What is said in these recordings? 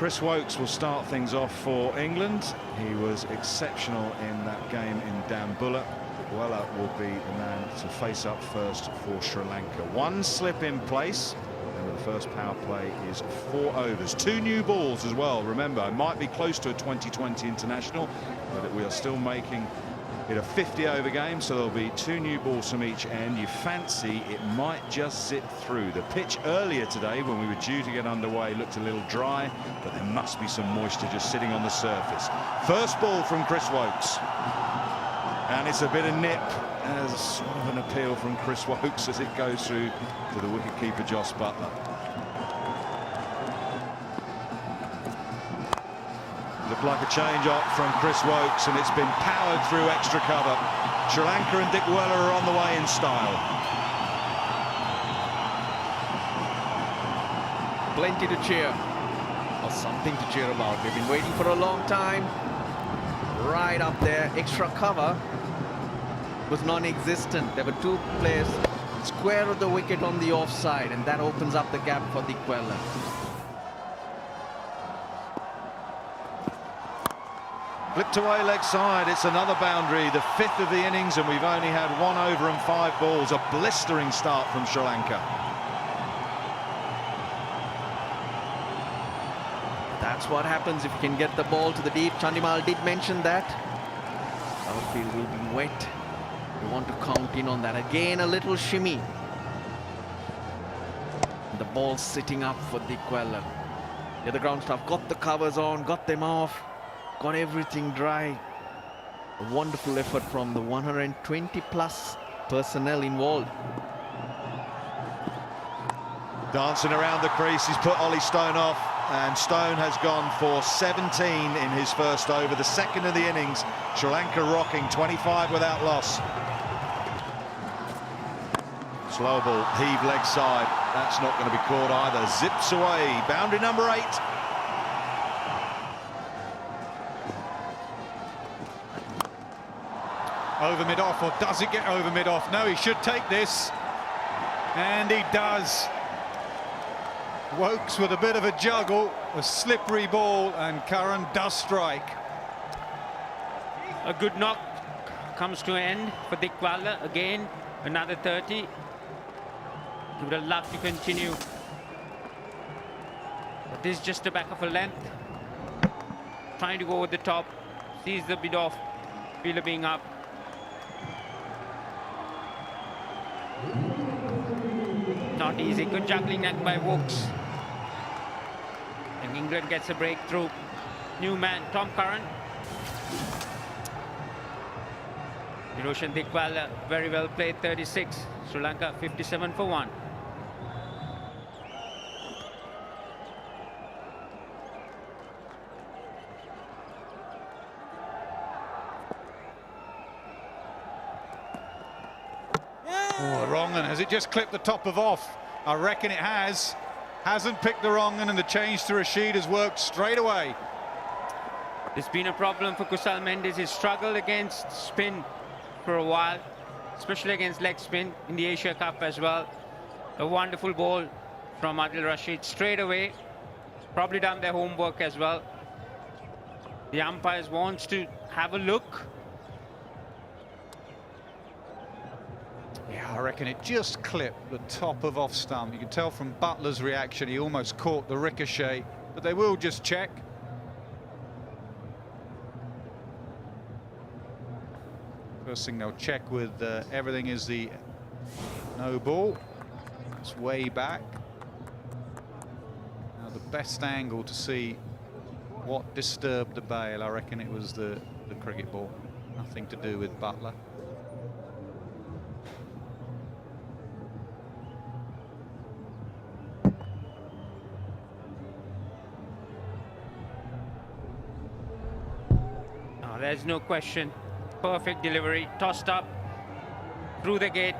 Chris Wokes will start things off for England. He was exceptional in that game in Dambulla. Weller will be the man to face up first for Sri Lanka. One slip in place. And the first power play is 4 overs. 2 new balls as well. Remember, it might be close to a 2020 international, but we are still making it a 50-over game, so there'll be 2 new balls from each end. You fancy it might just zip through. The pitch earlier today, when we were due to get underway, looked a little dry, but there must be some moisture just sitting on the surface. First ball from Chris Wokes. And it's a bit of nip, as sort of an appeal from Chris Wokes as it goes through to the wicketkeeper Jos Buttler. Looked like a change up from Chris Wokes, and it's been powered through extra cover. Sri Lanka and Dick Weller are on the way in style. Plenty to cheer, or something to cheer about. We've been waiting for a long time. Right up there, extra cover was non-existent. There were 2 players square of the wicket on the offside, and that opens up the gap for Dick Weller. Flipped away leg side. It's another boundary, the 5th of the innings, and we've only had 1 over and 5 balls. A blistering start from Sri Lanka. That's what happens if you can get the ball to the deep. Chandimal did mention that. Outfield will be wet. We want to count in on that. Again, a little shimmy. The ball sitting up for Dick Weller. The other ground staff got the covers on, got them off, got everything dry. A wonderful effort from the 120+ personnel involved. Dancing around the crease, he's put Ollie Stone off, and Stone has gone for 17 in his first over, the 2nd of the innings. Sri Lanka rocking 25 without loss. Slow ball, heave leg side. That's not going to be caught either. Zips away. Boundary number 8. Over mid-off, or does it get over mid-off? No, he should take this. And he does. Wokes with a bit of a juggle, a slippery ball, and Curran does strike. A good knock comes to an end for Dick Weller. Again, another 30. He would have loved to continue. But this is just the back of a length. Trying to go over the top. Sees the bid off. Fielder being up. Not easy. Good juggling act by Wokes. And England gets a breakthrough. New man, Tom Curran. Eurasian Dick Weller, very well played, 36. Sri Lanka 57 for 1. Oh, wrong, and has it just clipped the top of off? I reckon it has. Hasn't picked the wrong one, and the change to Rashid has worked straight away. It's been a problem for Kusal Mendes. He's struggled against spin for a while, especially against leg spin in the Asia Cup as well. A wonderful ball from Adil Rashid straight away. Probably done their homework as well. The umpires wants to have a look. Yeah, I reckon it just clipped the top of off stump. You can tell from Butler's reaction, he almost caught the ricochet, but they will just check. First thing they'll check with everything is the no ball. It's way back. Now the best angle to see what disturbed the bail, I reckon it was the cricket ball. Nothing to do with Butler. Oh, there's no question. Perfect delivery, tossed up through the gate.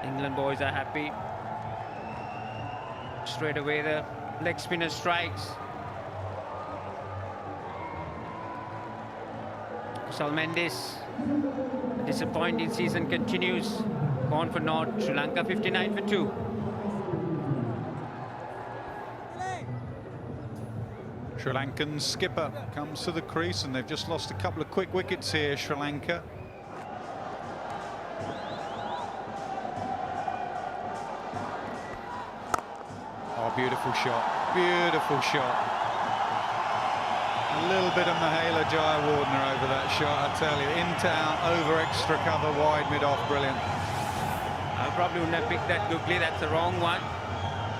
England boys are happy. Straight away the leg spinner strikes. Kusal Mendes, the disappointing season continues. gone for naught. Sri Lanka 59 for 2. Sri Lankan skipper comes to the crease, and they've just lost a couple of quick wickets here, Sri Lanka. Oh, beautiful shot, beautiful shot. A little bit of Mahela Jayawardene over that shot, I tell you. Into out, over extra cover, wide mid-off, brilliant. I probably wouldn't have picked that googly. That's the wrong one.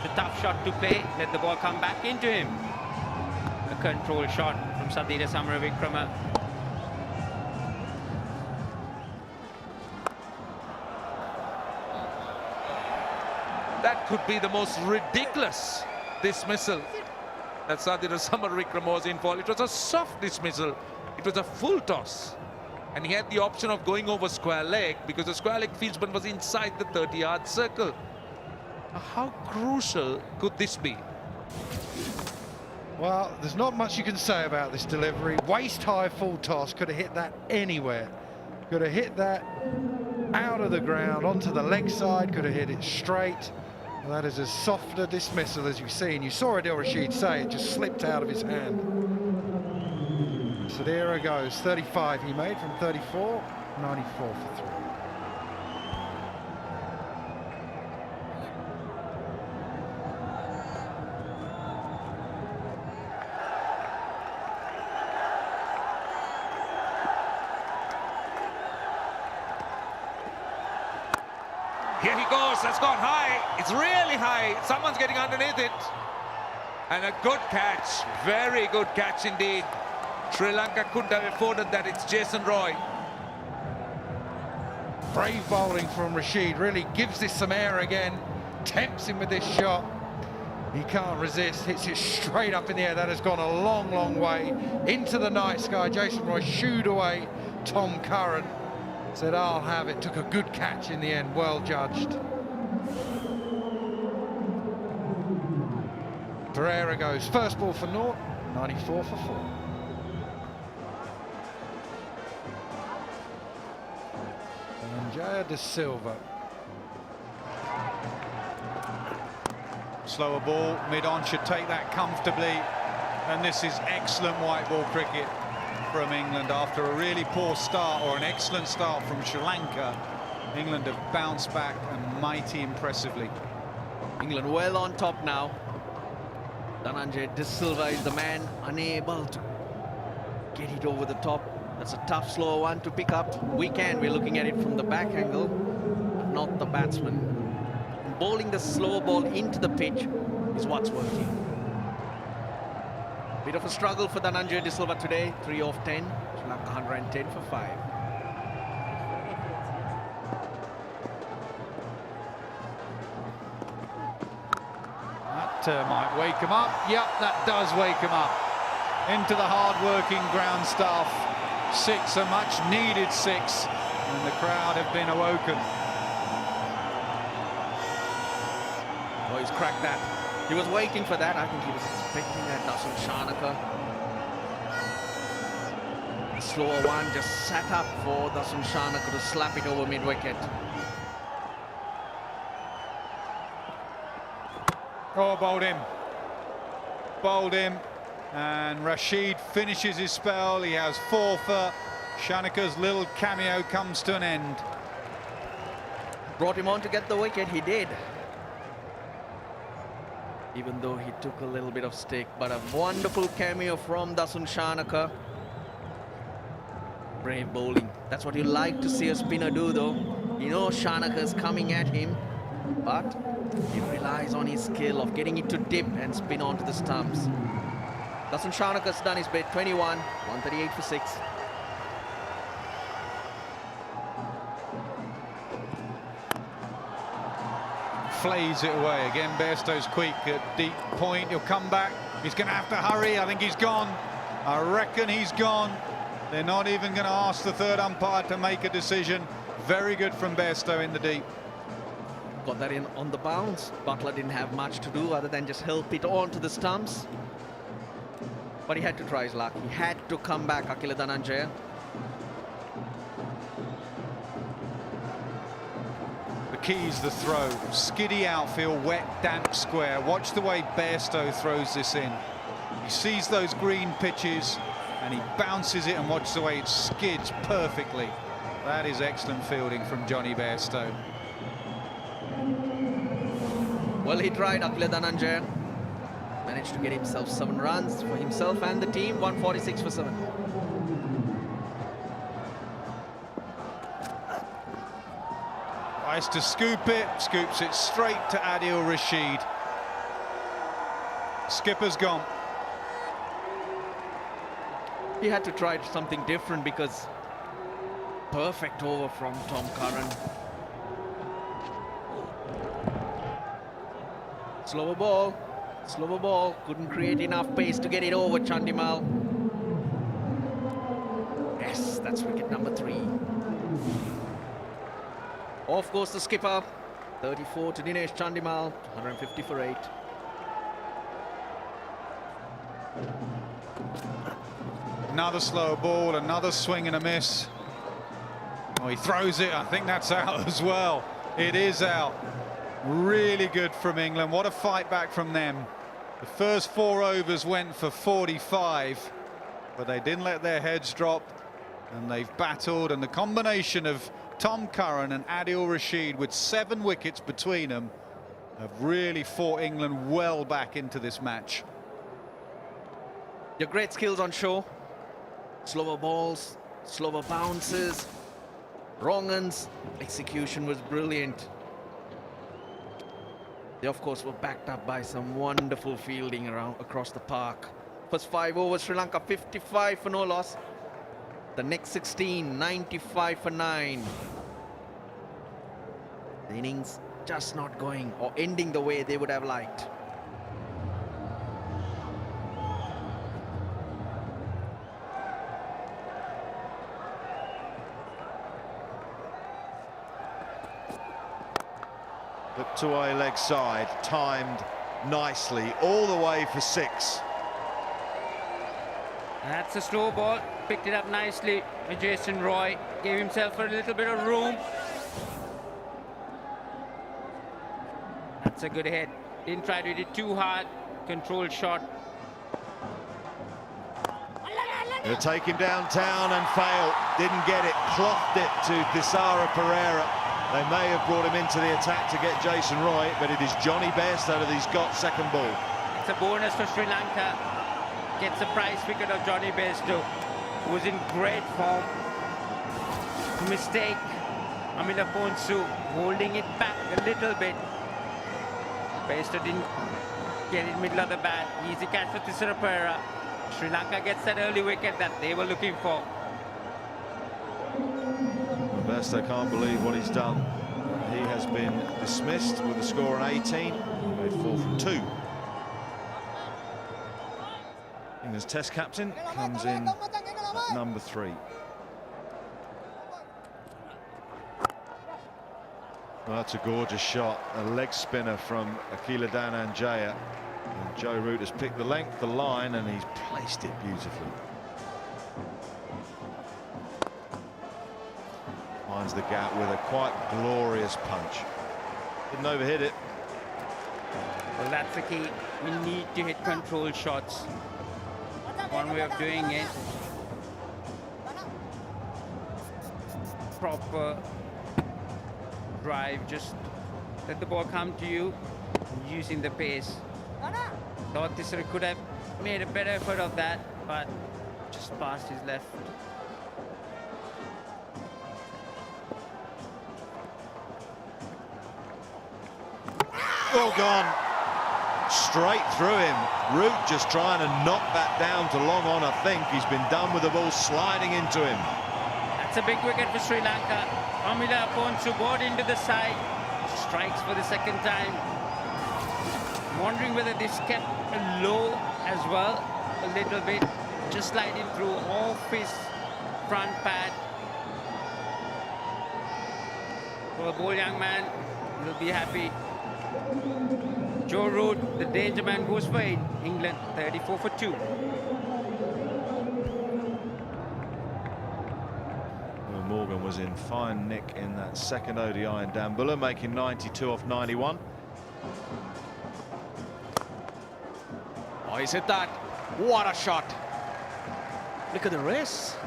It's a tough shot to play. Let the ball come back into him. A control shot from Sadira Samaravikrama. That could be the most ridiculous dismissal that Sadira Samaravikrama was in for. It was a soft dismissal. It was a full toss. And he had the option of going over square leg because the square leg fieldsman was inside the 30-yard circle. How crucial could this be? Well, there's not much you can say about this delivery. Waist-high full toss, could have hit that anywhere. Could have hit that out of the ground, onto the leg side, could have hit it straight. And that is as soft a dismissal as you've seen. You saw Adil Rashid say it just slipped out of his hand. Sadira goes, 35 he made from 34, 94 for 3. Here he goes, that's gone high. It's really high. Someone's getting underneath it. And a good catch, very good catch indeed. Sri Lanka couldn't have afforded that. It's Jason Roy. Brave bowling from Rashid, really gives this some air again. Tempts him with this shot. He can't resist, hits it straight up in the air. That has gone a long, long way into the night sky. Jason Roy shooed away Tom Curran. Said, I'll have it. Took a good catch in the end, well judged. Pereira goes, first ball for naught, 94 for 4. And Jaya De Silva. Slower ball, mid-on, should take that comfortably. And this is excellent white ball cricket from England after a really poor start, or an excellent start from Sri Lanka. England have bounced back and mighty impressively. England well on top now. Dhananjay De Silva is the man, unable to get it over the top. That's a tough, slow one to pick up. We're looking at it from the back angle, not the batsman. Bowling the slow ball into the pitch is what's working. Bit of a struggle for Dhananjay De Silva today, 3 off 10, Sri Lanka 110 for 5. That might wake him up. Yep, that does wake him up. Into the hard-working ground staff. 6, a much-needed 6, and the crowd have been awoken. Oh, he's cracked that. He was waiting for that. I think he was expecting that. Dasun Shanaka. The slower one just sat up for Dasun Shanaka to slap it over mid-wicket. Oh, bowled him. Bowled him. And Rashid finishes his spell. He has 4 for. Shanaka's little cameo comes to an end. Brought him on to get the wicket. He did. Even though he took a little bit of stick, but a wonderful cameo from Dasun Shanaka. Brave bowling. That's what you like to see a spinner do, though. You know Shanaka's coming at him, but he relies on his skill of getting it to dip and spin onto the stumps. Dasun Shanaka's done his bit. 21, 138 for 6. Flays it away again. Bairstow's quick at deep point. He'll come back. He's going to have to hurry. I think he's gone. I reckon he's gone. They're not even going to ask the third umpire to make a decision. Very good from Bairstow in the deep. Got that in on the bounce. Butler didn't have much to do other than just help it onto the stumps. But he had to try his luck. He had to come back, Akila Dhananjaya. key's the throw. Skiddy outfield, wet, damp square. Watch the way Bairstow throws this in. He sees those green pitches and he bounces it, and watch the way it skids perfectly. That is excellent fielding from Jonny Bairstow. Well, he tried, Akila Dhananjaya. Managed to get himself 7 runs for himself and the team, 146 for 7. Tries to scoop it, scoops it straight to Adil Rashid. Skipper's gone. He had to try something different because perfect over from Tom Curran. Slower ball, couldn't create enough pace to get it over Chandimal. Yes, that's wicket number 3. Off goes the skipper, 34 to Dinesh Chandimal, 150 for 8. Another slow ball, another swing and a miss. Oh, he throws it. I think that's out as well. It is out. Really good from England. What a fight back from them. The first 4 overs went for 45, but they didn't let their heads drop, and they've battled. And the combination of Tom Curran and Adil Rashid, with 7 wickets between them, have really fought England well back into this match. Your great skills on show. Slower balls, slower bounces, wrong uns. Execution was brilliant. They, of course, were backed up by some wonderful fielding across the park. First 5 overs, Sri Lanka 55 for no loss. The next 16, 95 for 9. The innings just not going or ending the way they would have liked. Look to a leg side, timed nicely, all the way for 6. That's a slow ball, picked it up nicely. Jason Roy gave himself a little bit of room. That's a good hit. Didn't try to hit it too hard. Controlled shot. They'll take him downtown and fail. Didn't get it. Clothed it to Thisara Pereira. They may have brought him into the attack to get Jason Roy, but it is Jonny Bairstow that he's got second ball. It's a bonus for Sri Lanka. Gets a prize wicket of Jonny Bairstow, who was in great form. Mistake. Amila Ponsu holding it back a little bit. Bairstow didn't get it middle of the bat. Easy catch for Thisara Pereira. Sri Lanka gets that early wicket that they were looking for. Bairstow can't believe what he's done. He has been dismissed with a score on 18. Made 4 from 2. England's Test captain comes in at number 3. Well, that's a gorgeous shot, a leg spinner from Akila Dhananjaya. And Joe Root has picked the length, the line, and he's placed it beautifully. Finds the gap with a quite glorious punch. Didn't overhit it. Well, that's the key. We need to hit control shots. One way of doing it. Proper drive, just let the ball come to you using the pace. Thought Thisara could have made a better effort of that, but just past his left. All gone. Straight through him. Root just trying to knock that down to long on, I think. He's been done with the ball sliding into him. That's a big wicket for Sri Lanka. Amila Ponsu got into the side. Strikes for the second time. Wondering whether this kept low as well. A little bit. Just sliding through off his front pad. For a bold young man, he'll be happy. Joe Root, the danger man, goes for 8. England 34 for 2. Well, Morgan was in fine nick in that second ODI in Dambulla, making 92 off 91. Oh, he's hit that. What a shot. Look at the wrists.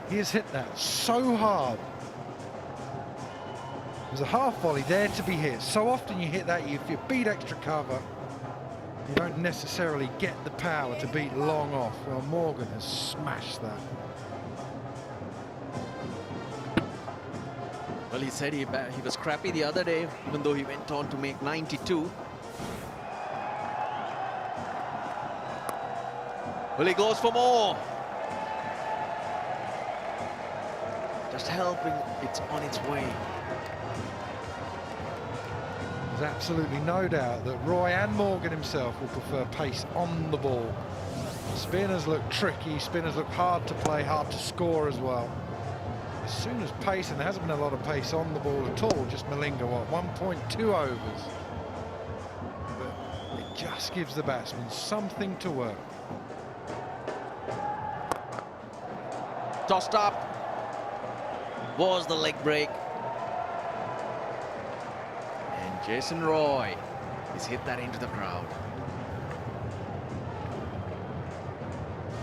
He has hit that so hard. There's a half volley there to be hit. So often you hit that, if you beat extra cover, you don't necessarily get the power to beat long off. Well, Morgan has smashed that. Well, he said he was crappy the other day, even though he went on to make 92. Well, he goes for more. Just helping, it's on its way. There's absolutely no doubt that Roy and Morgan himself will prefer pace on the ball. Spinners look tricky, spinners look hard to play, hard to score as well. As soon as pace, and there hasn't been a lot of pace on the ball at all, just Malinga, what, 1.2 overs. But it just gives the batsman something to work. Tossed up. Was the leg break. And Jason Roy has hit that into the crowd.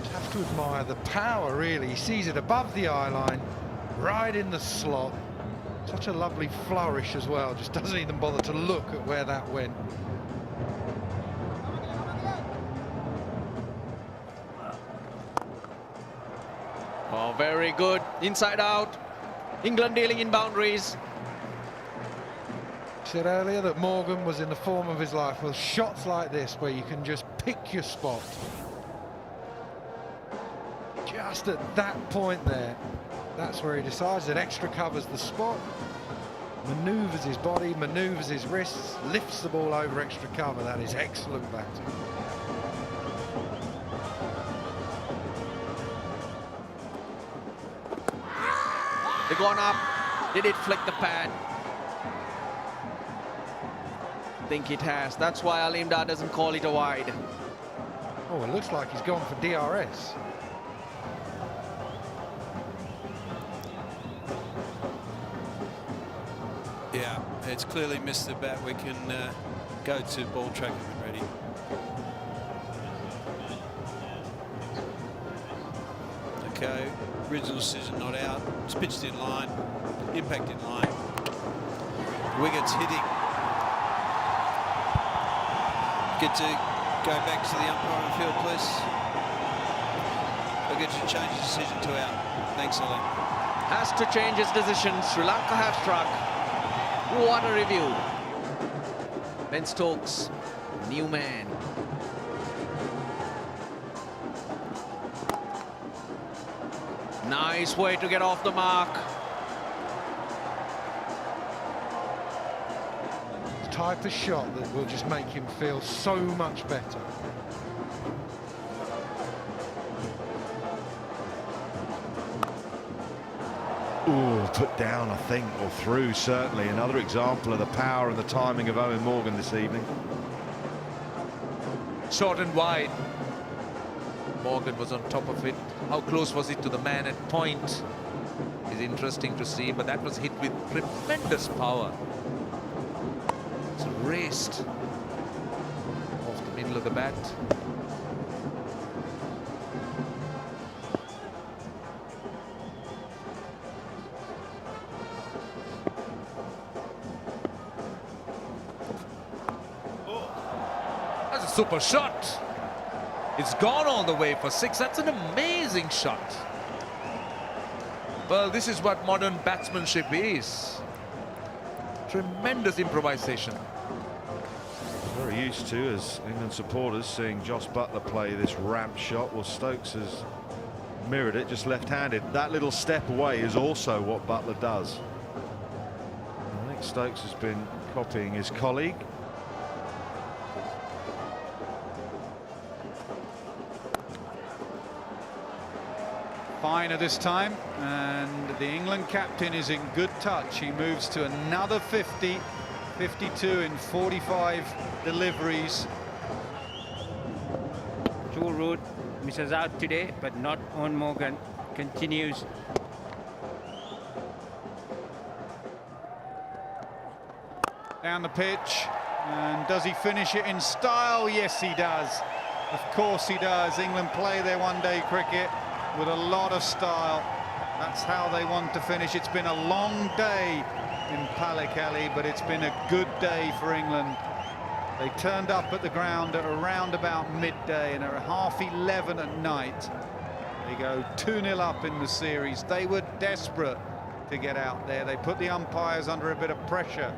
Just have to admire the power, really. He sees it above the eye line, right in the slot. Such a lovely flourish as well. Just doesn't even bother to look at where that went. Oh, very good. Inside out. England dealing in boundaries. I said earlier that Morgan was in the form of his life. Well, shots like this where you can just pick your spot. Just at that point there, that's where he decides that extra covers the spot, manoeuvres his body, manoeuvres his wrists, lifts the ball over extra cover. That is excellent batting. They've gone up. Did it flick the pad? I think it has. That's why Alimdar doesn't call it a wide. Oh, it looks like he's gone for DRS. Yeah, it's clearly missed the bat. We can go to ball track and ready. Okay, original decision not out. It's pitched in line, impact in line. Wicket's hitting. Get to go back to the umpire and field, please. I'll get you to change the decision to out. Thanks, Alan. Has to change his decision. Sri Lanka have struck. What a review. Ben Stokes, new man. Nice way to get off the mark. The type of shot that will just make him feel so much better. Ooh, put down, I think, or through, certainly. Another example of the power and the timing of Eoin Morgan this evening. Short and wide. Morgan was on top of it. How close was it to the man at point is interesting to see, but that was hit with tremendous power. It's raced off the middle of the bat. That's a super shot. It's gone all the way for 6. That's an amazing shot. Well, this is what modern batsmanship is. Tremendous improvisation. Very used to, as England supporters, seeing Joss Buttler play this ramp shot. Well, Stokes has mirrored it, just left-handed. That little step away is also what Buttler does. I think Stokes has been copying his colleague. Finer this time, and the England captain is in good touch. He moves to another 50, 52 in 45 deliveries. Joe Root misses out today, but not on Morgan. Continues down the pitch. And does he finish it in style? Yes, he does. Of course he does. England play their one-day cricket with a lot of style. That's how they want to finish. It's been a long day in Pallekali, but it's been a good day for England. They turned up at the ground at around about midday, and at 11:30 at night, they go 2-0 up in the series. They were desperate to get out there. They put the umpires under a bit of pressure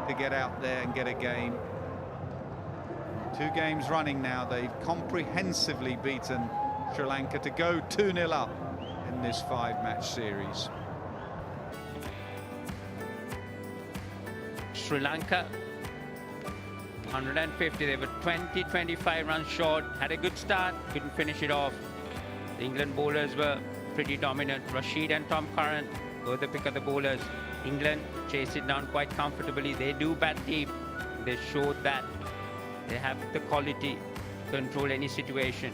to get out there and get a game. 2 games running now, they've comprehensively beaten Sri Lanka to go 2-0 up in this 5-match series. Sri Lanka, 150. They were 20-25 runs short. Had a good start, couldn't finish it off. The England bowlers were pretty dominant. Rashid and Tom Curran were the pick of the bowlers. England chased it down quite comfortably. They do bat deep. They showed that they have the quality to control any situation.